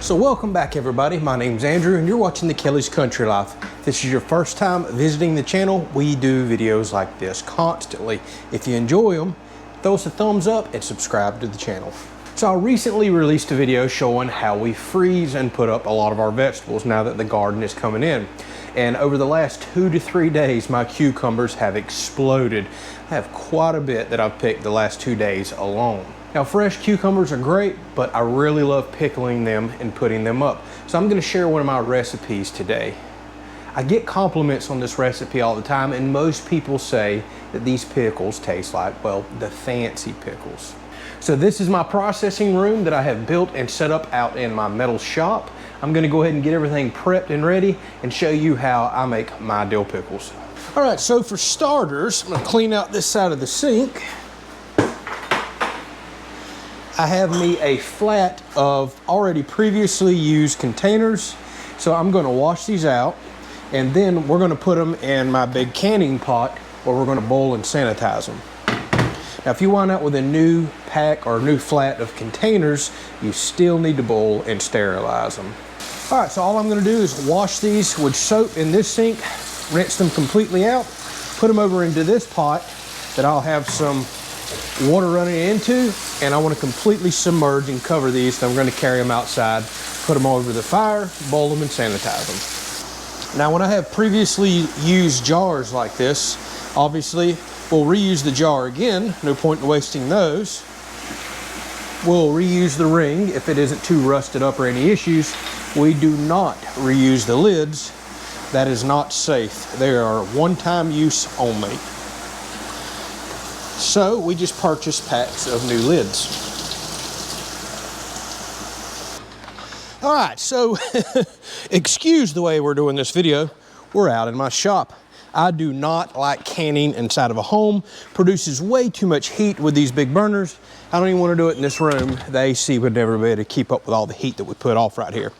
So welcome back everybody, my name's Andrew and you're watching the Kelley's Country Life. If this is your first time visiting the channel, we do videos like this constantly. If you enjoy them, throw us a thumbs up and subscribe to the channel. So I recently released a video showing how we freeze and put up a lot of our vegetables now that the garden is coming in. And over the last 2 to 3 days, my cucumbers have exploded. I have quite a bit that I've picked the last 2 days alone. Now, fresh cucumbers are great, but I really love pickling them and putting them up. So I'm gonna share one of my recipes today. I get compliments on this recipe all the time, and most people say that these pickles taste like, well, the fancy pickles. So this is my processing room that I have built and set up out in my metal shop. I'm gonna go ahead and get everything prepped and ready and show you how I make my dill pickles. All right, so for starters, I'm gonna clean out this side of the sink. I have me a flat of already previously used containers. So I'm gonna wash these out and then we're gonna put them in my big canning pot where we're gonna boil and sanitize them. Now, if you wind up with a new pack or a new flat of containers, you still need to boil and sterilize them. All right, so all I'm gonna do is wash these with soap in this sink, rinse them completely out, put them over into this pot that I'll have some water running into, and I want to completely submerge and cover these. So I'm going to carry them outside, put them over the fire, boil them and sanitize them. Now, when I have previously used jars like this, obviously we'll reuse the jar again. No point in wasting those. We'll reuse the ring if it isn't too rusted up or any issues. We do not reuse the lids. That is not safe. They are one-time use only. So we just purchased packs of new lids. All right, so excuse the way we're doing this video. We're out in my shop. I do not like canning inside of a home. Produces way too much heat with these big burners. I don't even want to do it in this room. The AC would never be able to keep up with all the heat that we put off right here.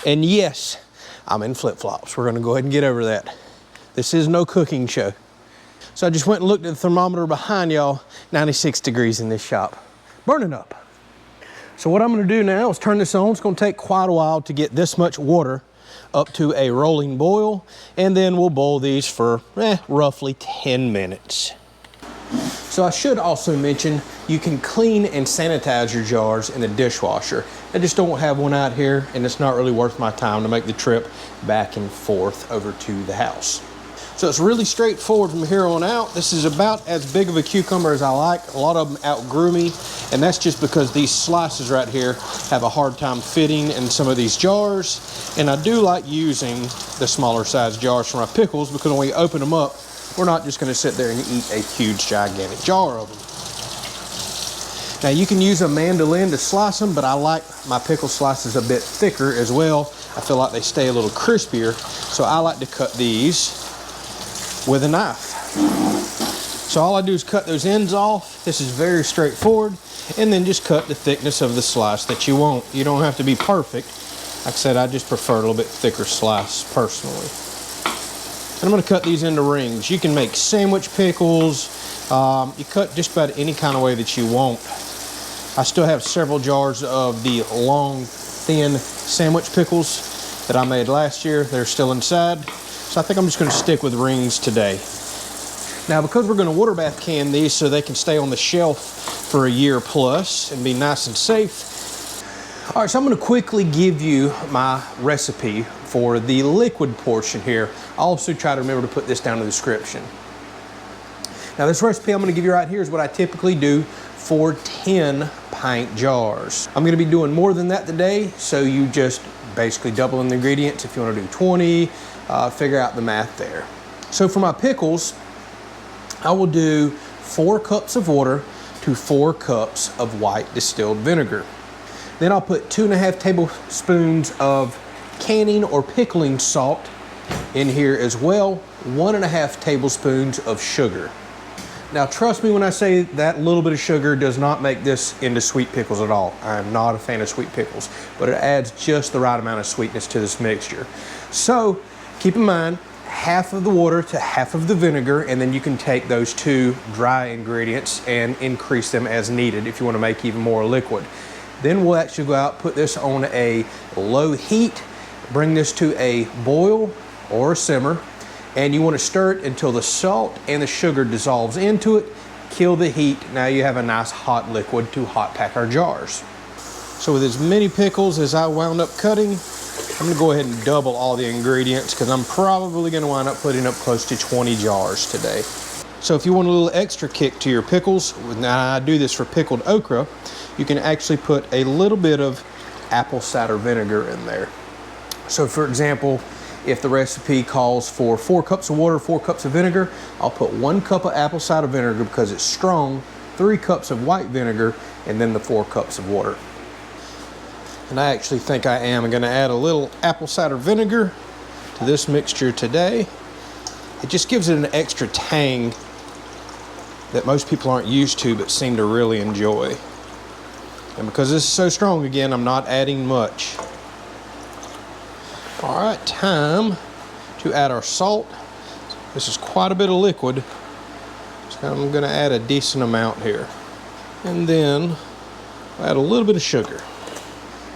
And yes, I'm in flip-flops. We're gonna go ahead and get over that. This is no cooking show. So I just went and looked at the thermometer behind y'all, 96 degrees in this shop, burning up. So what I'm gonna do now is turn this on. It's gonna take quite a while to get this much water up to a rolling boil, and then we'll boil these for roughly 10 minutes. So I should also mention, you can clean and sanitize your jars in the dishwasher. I just don't have one out here, and it's not really worth my time to make the trip back and forth over to the house. So it's really straightforward from here on out. This is about as big of a cucumber as I like. A lot of them outgrew me, and that's just because these slices right here have a hard time fitting in some of these jars. And I do like using the smaller size jars for my pickles because when we open them up, we're not just gonna sit there and eat a huge, gigantic jar of them. Now you can use a mandolin to slice them, but I like my pickle slices a bit thicker as well. I feel like they stay a little crispier, so I like to cut these with a knife. So all I do is cut those ends off. This is very straightforward, and then just cut the thickness of the slice that you want. You don't have to be perfect. Like I said, I just prefer a little bit thicker slice personally. And I'm gonna cut these into rings. You can make sandwich pickles. You cut just about any kind of way that you want. I still have several jars of the long, thin sandwich pickles that I made last year. They're still inside. So I think I'm just gonna stick with rings today. Now, because we're gonna water bath can these so they can stay on the shelf for a year plus and be nice and safe. All right, so I'm gonna quickly give you my recipe for the liquid portion here. I'll also try to remember to put this down in the description. Now, this recipe I'm gonna give you right here is what I typically do for 10 pint jars. I'm gonna be doing more than that today, so you just basically double in the ingredients. If you wanna do 20, figure out the math there. So for my pickles, I will do 4 cups of water to 4 cups of white distilled vinegar. Then I'll put 2.5 tablespoons of canning or pickling salt in here as well, 1.5 tablespoons of sugar. Now trust me when I say that little bit of sugar does not make this into sweet pickles at all. I'm not a fan of sweet pickles, but it adds just the right amount of sweetness to this mixture. So keep in mind, half of the water to half of the vinegar, and then you can take those 2 dry ingredients and increase them as needed if you want to make even more liquid. Then we'll actually go out, put this on a low heat, bring this to a boil or a simmer, and you want to stir it until the salt and the sugar dissolves into it. Kill the heat. Now you have a nice hot liquid to hot pack our jars. So with as many pickles as I wound up cutting, I'm gonna go ahead and double all the ingredients because I'm probably gonna wind up putting up close to 20 jars today. So if you want a little extra kick to your pickles, now I do this for pickled okra, you can actually put a little bit of apple cider vinegar in there. So for example, if the recipe calls for 4 cups of water, 4 cups of vinegar, I'll put 1 cup of apple cider vinegar because it's strong, 3 cups of white vinegar, and then the 4 cups of water. And I actually think I am going to add a little apple cider vinegar to this mixture today. It just gives it an extra tang that most people aren't used to but seem to really enjoy. And because this is so strong, again, I'm not adding much. All right, time to add our salt. This is quite a bit of liquid, so I'm going to add a decent amount here. And then add a little bit of sugar.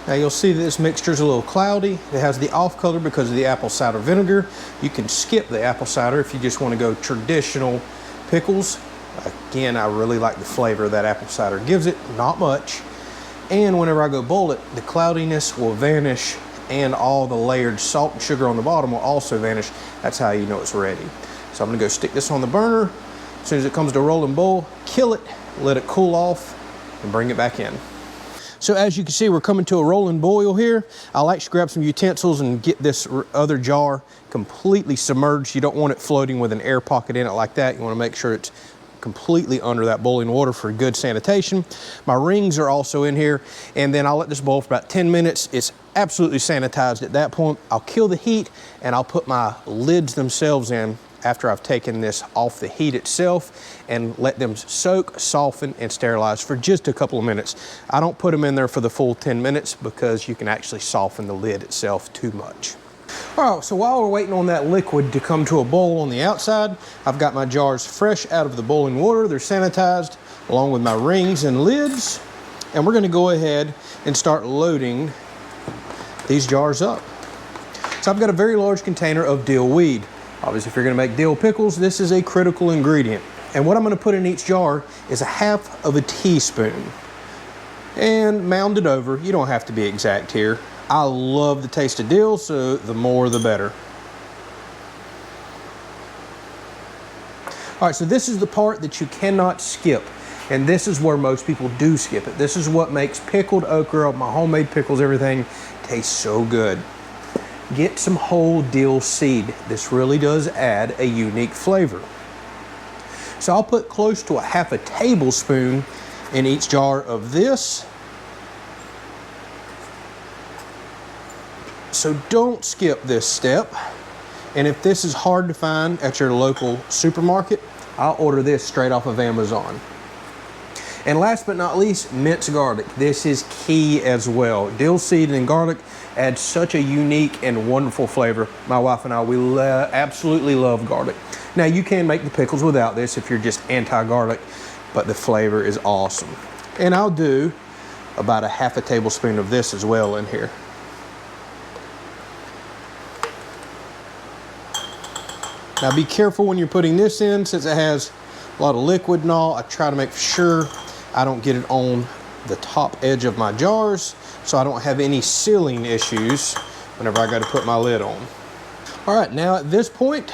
Now you'll see that this mixture is a little cloudy. It has the off color because of the apple cider vinegar. You can skip the apple cider if you just want to go traditional pickles. Again, I really like the flavor that apple cider gives it, not much. And whenever I go boil it, the cloudiness will vanish and all the layered salt and sugar on the bottom will also vanish. That's how you know it's ready. So I'm gonna go stick this on the burner. As soon as it comes to a rolling boil, kill it, let it cool off, and bring it back in. So as you can see, we're coming to a rolling boil here. I like to grab some utensils and get this other jar completely submerged. You don't want it floating with an air pocket in it like that. You want to make sure it's completely under that boiling water for good sanitation. My rings are also in here, and then I'll let this boil for about 10 minutes. It's absolutely sanitized at that point. I'll kill the heat, and I'll put my lids themselves in after I've taken this off the heat itself and let them soak, soften, and sterilize for just a couple of minutes. I don't put them in there for the full 10 minutes because you can actually soften the lid itself too much. All right, so while we're waiting on that liquid to come to a boil on the outside, I've got my jars fresh out of the boiling water. They're sanitized along with my rings and lids. And we're gonna go ahead and start loading these jars up. So I've got a very large container of dill weed. Obviously, if you're gonna make dill pickles, this is a critical ingredient. And what I'm gonna put in each jar is a half of a teaspoon. And mound it over. You don't have to be exact here. I love the taste of dill, so the more the better. All right, so this is the part that you cannot skip. And this is where most people do skip it. This is what makes pickled okra, my homemade pickles, everything taste so good. Get some whole dill seed. This really does add a unique flavor. So I'll put close to a half a tablespoon in each jar of this. So don't skip this step. And if this is hard to find at your local supermarket, I'll order this straight off of Amazon. And last but not least, minced garlic. This is key as well. Dill seed and garlic add such a unique and wonderful flavor. My wife and I, we absolutely love garlic. Now you can make the pickles without this if you're just anti-garlic, but the flavor is awesome. And I'll do about a half a tablespoon of this as well in here. Now be careful when you're putting this in, since it has a lot of liquid and all. I try to make sure I don't get it on the top edge of my jars, so I don't have any sealing issues whenever I got to put my lid on. All right, now at this point,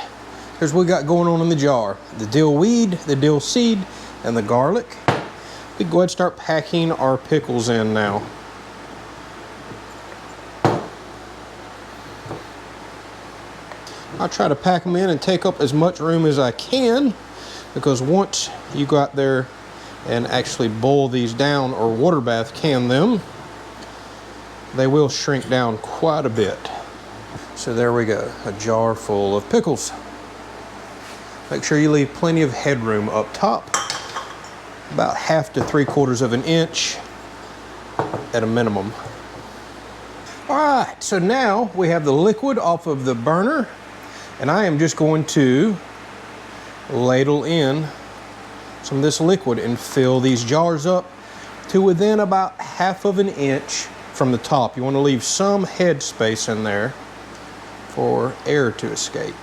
here's what we got going on in the jar. The dill weed, the dill seed, and the garlic. We can go ahead and start packing our pickles in now. I try to pack them in and take up as much room as I can, because once you go out there and actually boil these down or water bath can them, they will shrink down quite a bit. So there we go, a jar full of pickles. Make sure you leave plenty of headroom up top, about 1/2 to 3/4 of an inch at a minimum. All right, so now we have the liquid off of the burner, and I am just going to ladle in some of this liquid and fill these jars up to within about 1/2 inch from the top. You want to leave some head space in there for air to escape.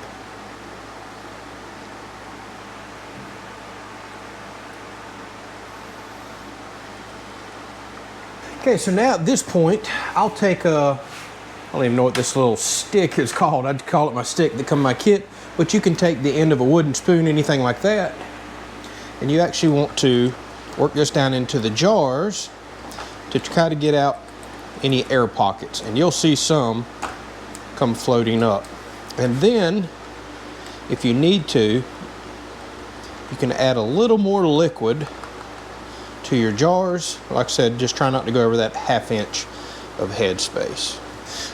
Okay, so now at this point, I'll take a, I don't even know what this little stick is called. I'd call it my stick that come in my kit, but you can take the end of a wooden spoon, anything like that, and you actually want to work this down into the jars to try to get out any air pockets, and you'll see some come floating up. And then, if you need to, you can add a little more liquid to your jars. Like I said, just try not to go over that 1/2 inch of head space.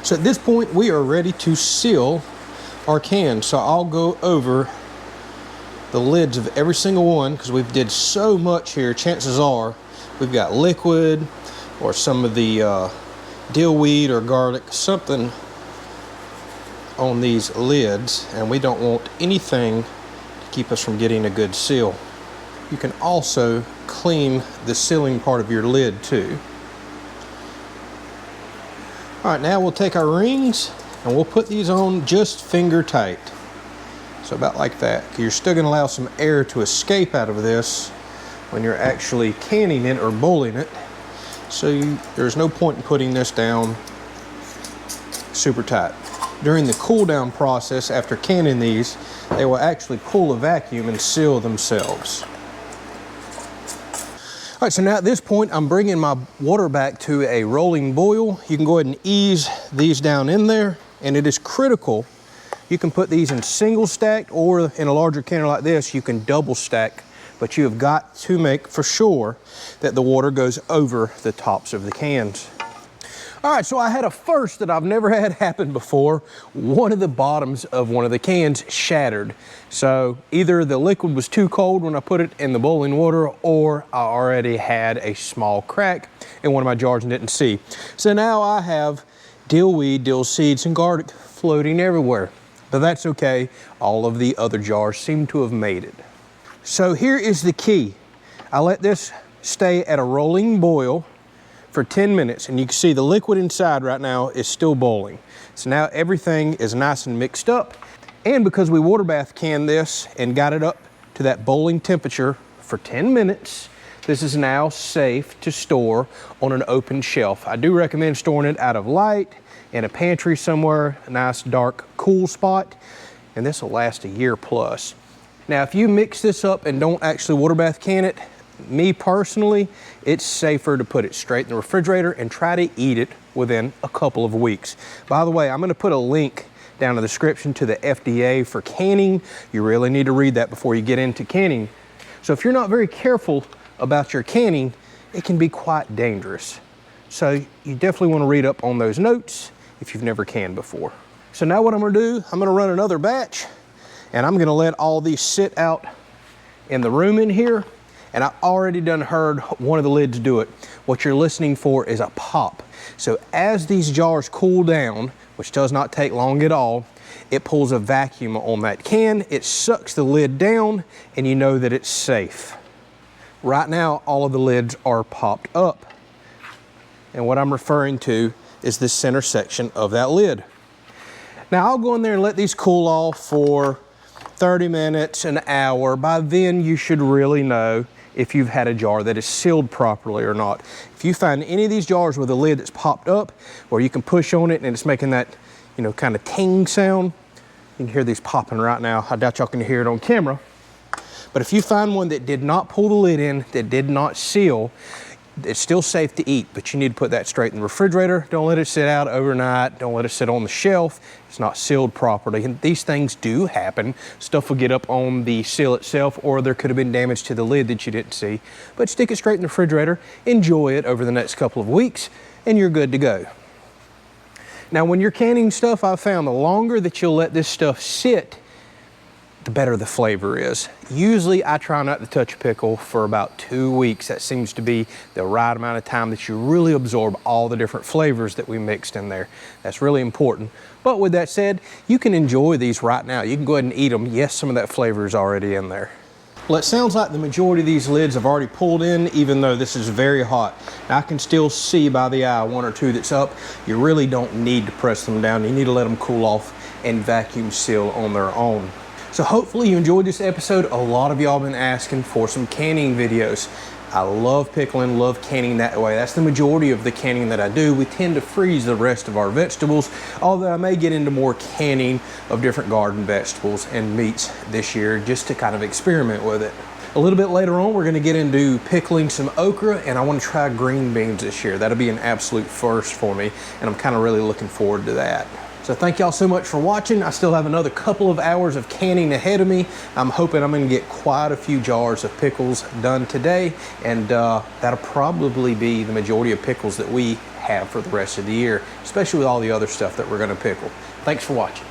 So at this point, we are ready to seal our cans. So I'll go over the lids of every single one, because we've did so much here. Chances are we've got liquid or some of the dill weed or garlic, something on these lids, and we don't want anything to keep us from getting a good seal. You can also clean the sealing part of your lid too. All right, now we'll take our rings and we'll put these on just finger tight. So about like that. You're still going to allow some air to escape out of this when you're actually canning it or boiling it. So there's no point in putting this down super tight. During the cool down process after canning these, they will actually pull a vacuum and seal themselves. All right, so now at this point, I'm bringing my water back to a rolling boil. You can go ahead and ease these down in there, and it is critical. You can put these in single stacked, or in a larger canner like this, you can double stack, but you have got to make for sure that the water goes over the tops of the cans. All right, so I had a first that I've never had happen before. One of the bottoms of one of the cans shattered. So either the liquid was too cold when I put it in the boiling water, or I already had a small crack in one of my jars and didn't see. So now I have dill weed, dill seeds, and garlic floating everywhere. But that's okay. All of the other jars seem to have made it. So here is the key. I let this stay at a rolling boil for 10 minutes, and you can see the liquid inside right now is still boiling. So now everything is nice and mixed up, and because we water bath canned this and got it up to that boiling temperature for 10 minutes, this is now safe to store on an open shelf. I do recommend storing it out of light, in a pantry somewhere, a nice dark cool spot, and this will last a year plus. Now if you mix this up and don't actually water bath can it, me personally, it's safer to put it straight in the refrigerator and try to eat it within a couple of weeks. By the way, I'm going to put a link down in the description to the FDA for canning. You really need to read that before you get into canning. So if you're not very careful about your canning, it can be quite dangerous. So you definitely want to read up on those notes if you've never canned before. So now what I'm going to do, I'm going to run another batch, and I'm going to let all these sit out in the room in here. And I already done heard one of the lids do it. What you're listening for is a pop. So as these jars cool down, which does not take long at all, it pulls a vacuum on that can, it sucks the lid down, and you know that it's safe. Right now, all of the lids are popped up. And what I'm referring to is the center section of that lid. Now I'll go in there and let these cool off for 30 minutes, an hour. By then you should really know if you've had a jar that is sealed properly or not. If you find any of these jars with a lid that's popped up, or you can push on it and it's making that, you know, kind of ting sound, you can hear these popping right now. I doubt y'all can hear it on camera. But if you find one that did not pull the lid in, that did not seal, it's still safe to eat, but you need to put that straight in the refrigerator. Don't let it sit out overnight. Don't let it sit on the shelf. It's not sealed properly. And these things do happen. Stuff will get up on the seal itself, or there could have been damage to the lid that you didn't see. But stick it straight in the refrigerator. Enjoy it over the next couple of weeks, and you're good to go. Now, when you're canning stuff, I've found the longer that you'll let this stuff sit, the better the flavor is. Usually I try not to touch a pickle for about 2 weeks. That seems to be the right amount of time that you really absorb all the different flavors that we mixed in there. That's really important. But with that said, you can enjoy these right now. You can go ahead and eat them. Yes, some of that flavor is already in there. Well, it sounds like the majority of these lids have already pulled in, even though this is very hot. I can still see by the eye one or two that's up. You really don't need to press them down. You need to let them cool off and vacuum seal on their own. So hopefully you enjoyed this episode. A lot of y'all been asking for some canning videos. I love pickling, love canning that way. That's the majority of the canning that I do. We tend to freeze the rest of our vegetables, although I may get into more canning of different garden vegetables and meats this year just to kind of experiment with it. A little bit later on, we're gonna get into pickling some okra, and I wanna try green beans this year. That'll be an absolute first for me, and I'm kind of really looking forward to that. So thank y'all so much for watching. I still have another couple of hours of canning ahead of me. I'm hoping I'm gonna get quite a few jars of pickles done today, and that'll probably be the majority of pickles that we have for the rest of the year, especially with all the other stuff that we're gonna pickle. Thanks for watching.